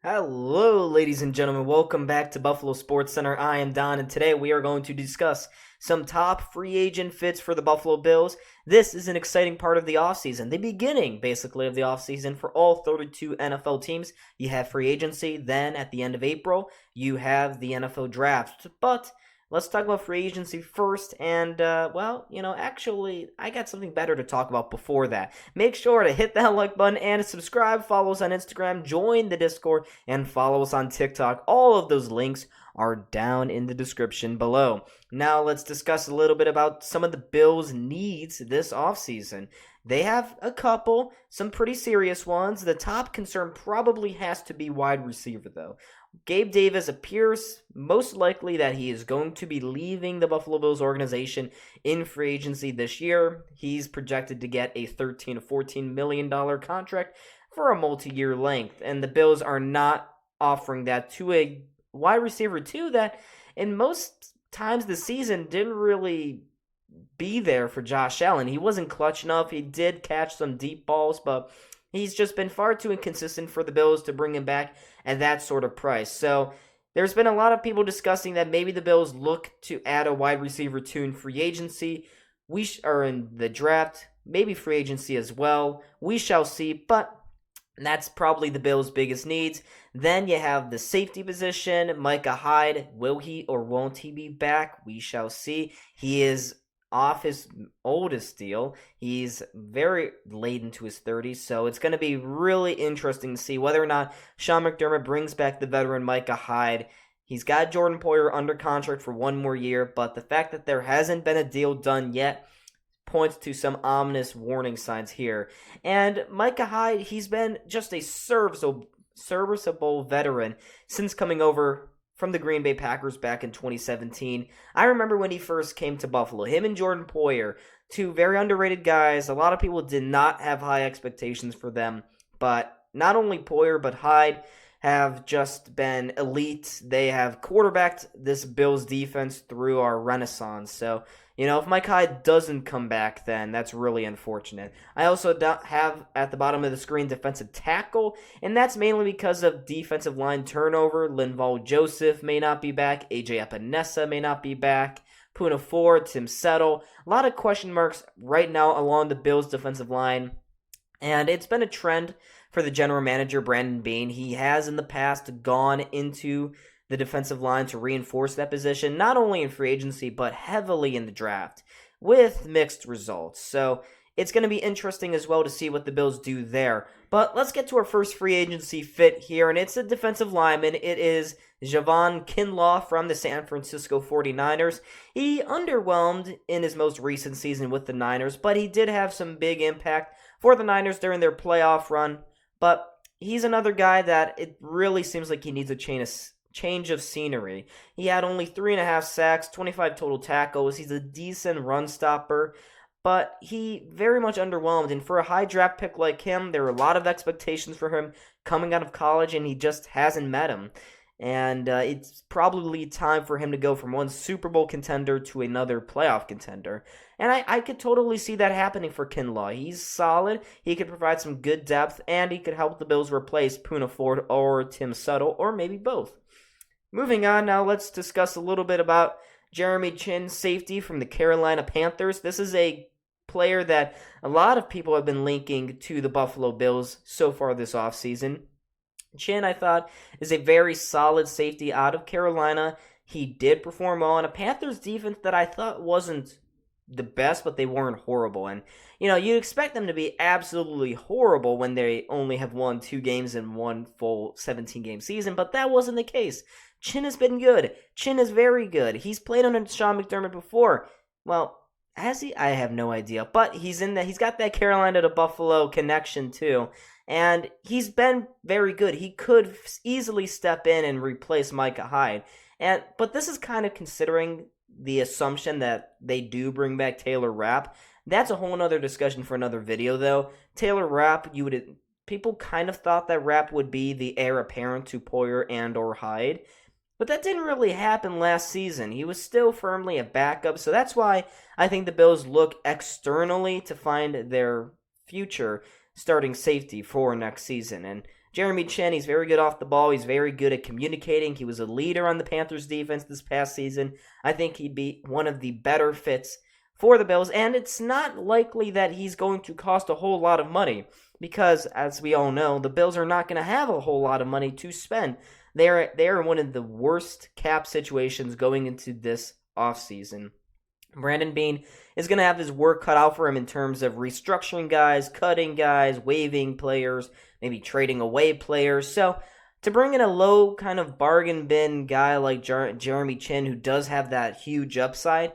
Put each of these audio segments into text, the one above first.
Hello, ladies and gentlemen. Welcome back to Buffalo Sports Center. I am Don, and today we are going to discuss some top free agent fits for the Buffalo Bills. This is an exciting part of the offseason, the beginning, basically, of the offseason for all 32 NFL teams. You have free agency, then at the end of April, you have the NFL draft. But let's talk about free agency first, and, actually, I got something better to talk about before that. Make sure to hit that like button and subscribe, follow us on Instagram, join the Discord, and follow us on TikTok. All of those links are down in the description below. Now let's discuss a little bit about some of the Bills' needs this offseason. They have a couple, some pretty serious ones. The top concern probably has to be wide receiver, though. Gabe Davis appears most likely that he is going to be leaving the Buffalo Bills organization in free agency this year. He's projected to get a $13 to $14 million contract for a multi-year length, and the Bills are not offering that to a wide receiver too that in most times this season didn't really be there for Josh Allen. He wasn't clutch enough. He did catch some deep balls, but he's just been far too inconsistent for the Bills to bring him back at that sort of price. So there's been a lot of people discussing that maybe the Bills look to add a wide receiver to in free agency. We are in the draft, maybe free agency as well. We shall see, but that's probably the Bills' biggest needs. Then you have the safety position. Micah Hyde, will he or won't he be back? We shall see. He is off his oldest deal. He's very late into his 30s, so it's going to be really interesting to see whether or not Sean McDermott brings back the veteran Micah Hyde. He's got Jordan Poyer under contract for one more year, but the fact that there hasn't been a deal done yet points to some ominous warning signs here. And Micah Hyde, he's been just a serviceable veteran since coming over from the Green Bay Packers back in 2017. I remember when he first came to Buffalo. Him and Jordan Poyer, two very underrated guys. A lot of people did not have high expectations for them, but not only Poyer but Hyde have just been elite. They have quarterbacked this Bills defense through our renaissance. So, if Mike Hyde doesn't come back, then that's really unfortunate. I also have at the bottom of the screen defensive tackle, and that's mainly because of defensive line turnover. Linval Joseph may not be back. AJ Epinesa may not be back. Poona Ford, Tim Settle. A lot of question marks right now along the Bills defensive line, and it's been a trend for the general manager, Brandon Beane. He has in the past gone into the defensive line to reinforce that position, not only in free agency, but heavily in the draft, with mixed results. So it's going to be interesting as well to see what the Bills do there. But let's get to our first free agency fit here, and it's a defensive lineman. It is Javon Kinlaw from the San Francisco 49ers. He underwhelmed in his most recent season with the Niners, but he did have some big impact for the Niners during their playoff run. But he's another guy that it really seems like he needs a change of scenery. He had only 3.5 sacks, 25 total tackles. He's a decent run stopper, but he very much underwhelmed. And for a high draft pick like him, there were a lot of expectations for him coming out of college, and he just hasn't met him. And it's probably time for him to go from one Super Bowl contender to another playoff contender. And I could totally see that happening for Kinlaw. He's solid. He could provide some good depth, and he could help the Bills replace Poona Ford or Tim Settle, or maybe both. Moving on now, let's discuss a little bit about Jeremy Chinn, safety from the Carolina Panthers. This is a player that a lot of people have been linking to the Buffalo Bills so far this offseason. Chinn, I thought, is a very solid safety out of Carolina. He did perform well in a Panthers defense that I thought wasn't the best, but they weren't horrible. And, you'd expect them to be absolutely horrible when they only have won 2 games in one full 17-game season, but that wasn't the case. Chinn has been good. Chinn is very good. He's played under Sean McDermott before. Well, has he? I have no idea. But he's got that Carolina to Buffalo connection too. And he's been very good. He could easily step in and replace Micah Hyde. But this is kind of considering the assumption that they do bring back Taylor Rapp. That's a whole other discussion for another video, though. Taylor Rapp, people kind of thought that Rapp would be the heir apparent to Poyer and or Hyde. But that didn't really happen last season. He was still firmly a backup, so that's why I think the Bills look externally to find their future starting safety for next season. And Jeremy Chinn, he's very good off the ball. He's very good at communicating. He was a leader on the Panthers defense this past season. I think he'd be one of the better fits for the Bills, and it's not likely that he's going to cost a whole lot of money because, as we all know, the Bills are not going to have a whole lot of money to spend. They are in one of the worst cap situations going into this offseason. Brandon Beane is going to have his work cut out for him in terms of restructuring guys, cutting guys, waiving players, maybe trading away players. So to bring in a low kind of bargain bin guy like Jeremy Chinn, who does have that huge upside,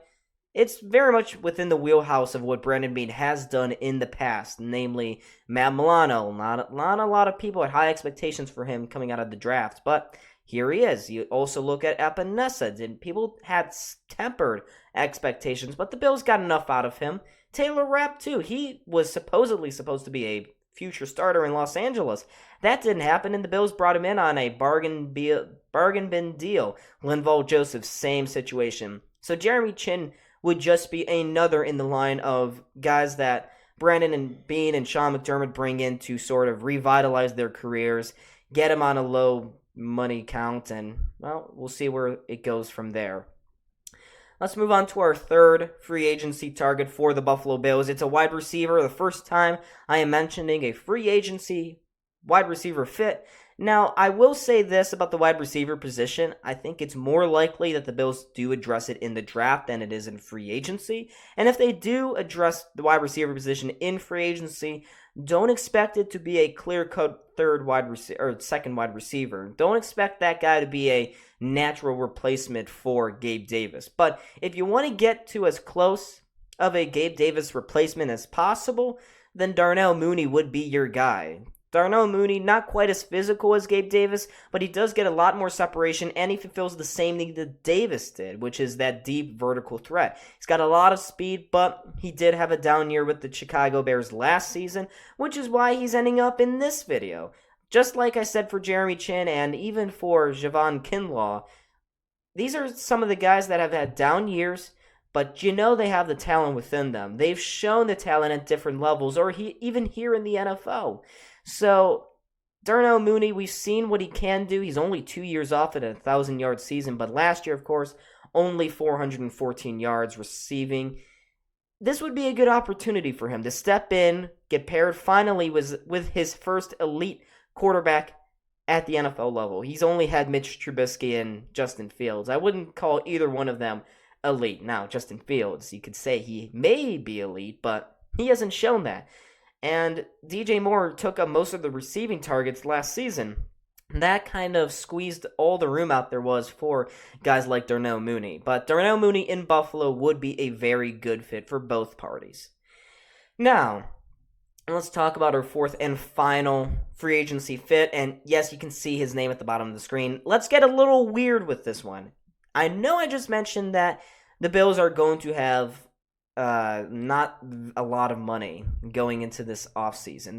it's very much within the wheelhouse of what Brandon Beane has done in the past, namely Matt Milano. Not a lot of people had high expectations for him coming out of the draft, but here he is. You also look at Epinesa, and people had tempered expectations, but the Bills got enough out of him. Taylor Rapp, too. He was supposedly supposed to be a future starter in Los Angeles. That didn't happen, and the Bills brought him in on a bargain bin deal. Linval Joseph, same situation. So Jeremy Chinn would just be another in the line of guys that Brandon and Beane and Sean McDermott bring in to sort of revitalize their careers, get them on a low money count, and, well, we'll see where it goes from there. Let's move on to our third free agency target for the Buffalo Bills. It's a wide receiver. The first time I am mentioning a free agency wide receiver fit. Now, I will say this about the wide receiver position. I think it's more likely that the Bills do address it in the draft than it is in free agency. And if they do address the wide receiver position in free agency, don't expect it to be a clear-cut second wide receiver. Don't expect that guy to be a natural replacement for Gabe Davis. But if you want to get to as close of a Gabe Davis replacement as possible, then Darnell Mooney would be your guy. Darnell Mooney, not quite as physical as Gabe Davis, but he does get a lot more separation, and he fulfills the same thing that Davis did, which is that deep vertical threat. He's got a lot of speed, but he did have a down year with the Chicago Bears last season, which is why he's ending up in this video. Just like I said for Jeremy Chinn and even for Javon Kinlaw, these are some of the guys that have had down years, but you know they have the talent within them. They've shown the talent at different levels, or even here in the NFL. So, Darnell Mooney, we've seen what he can do. He's only 2 years off at a 1,000-yard season, but last year, of course, only 414 yards receiving. This would be a good opportunity for him to step in, get paired finally with his first elite quarterback at the NFL level. He's only had Mitch Trubisky and Justin Fields. I wouldn't call either one of them elite. Now, Justin Fields, you could say he may be elite, but he hasn't shown that. And DJ Moore took up most of the receiving targets last season. That kind of squeezed all the room out there was for guys like Darnell Mooney. But Darnell Mooney in Buffalo would be a very good fit for both parties. Now, let's talk about our fourth and final free agency fit. And yes, you can see his name at the bottom of the screen. Let's get a little weird with this one. I know I just mentioned that the Bills are going to have not a lot of money going into this offseason.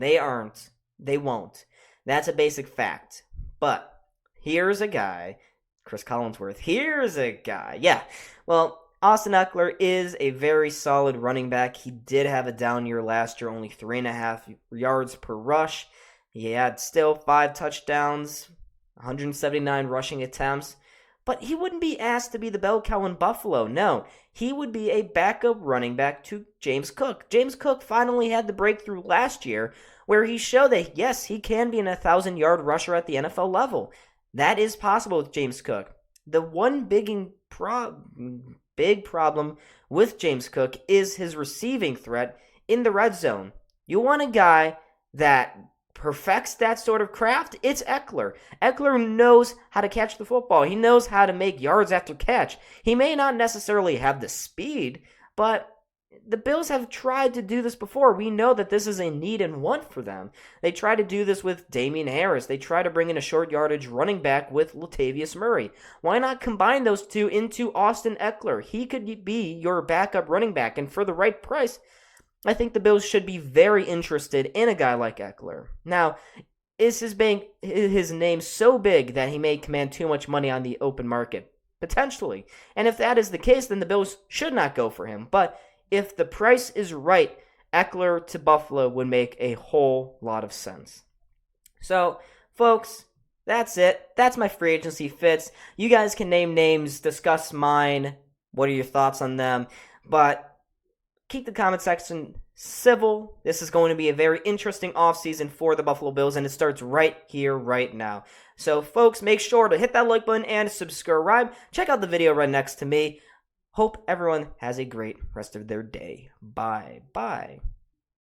They won't. That's a basic fact. But here's a guy, Chris Collinsworth. Here's a guy. Yeah. Well, Austin Ekeler is a very solid running back. He did have a down year last year, only 3.5 yards per rush. He had still 5 touchdowns, 179 rushing attempts. But he wouldn't be asked to be the bell cow in Buffalo. No, he would be a backup running back to James Cook. James Cook finally had the breakthrough last year where he showed that, yes, he can be an 1,000-yard rusher at the NFL level. That is possible with James Cook. The one big problem with James Cook is his receiving threat in the red zone. You want a guy that perfects that sort of craft, it's Ekeler. Ekeler knows how to catch the football. He knows how to make yards after catch. He may not necessarily have the speed, but the Bills have tried to do this before. We know that this is a need and want for them. They try to do this with Damian Harris. They try to bring in a short yardage running back with Latavius Murray. Why not combine those two into Austin Ekeler? He could be your backup running back, and for the right price, I think the Bills should be very interested in a guy like Ekeler. Now, is his name so big that he may command too much money on the open market? Potentially. And if that is the case, then the Bills should not go for him. But if the price is right, Ekeler to Buffalo would make a whole lot of sense. So, folks, that's it. That's my free agency fits. You guys can name names, discuss mine. What are your thoughts on them? But keep the comment section civil. This is going to be a very interesting offseason for the Buffalo Bills, and it starts right here, right now. So, folks, make sure to hit that like button and subscribe. Check out the video right next to me. Hope everyone has a great rest of their day. Bye.